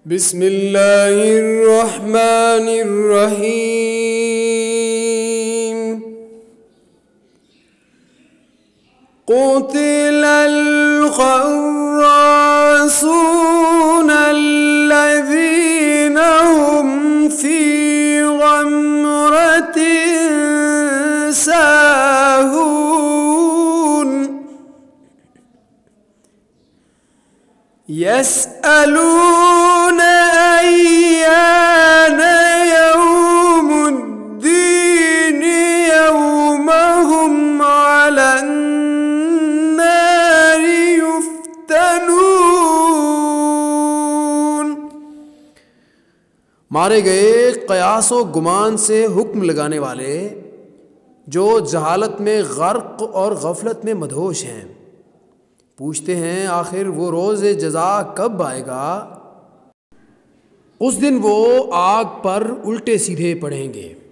बिस्मिल्लाहिर्रहमानिर्रहीम। क़ुतिलल ख़र्रासून अल्लज़ीना हुम फ़ी ग़मरतिन साहून यसअलूना अय्याना यौमुद्दीन यौमा हुम अलन नारि युफ्तनून। मारे गए क़यास व गुमान से हुक्म लगाने वाले जो जहालत में गर्क और गफलत में मदहोश हैं, पूछते हैं आखिर वो रोज़ जज़ा कब आएगा। उस दिन वो आग पर उल्टे सीधे पड़ेंगे।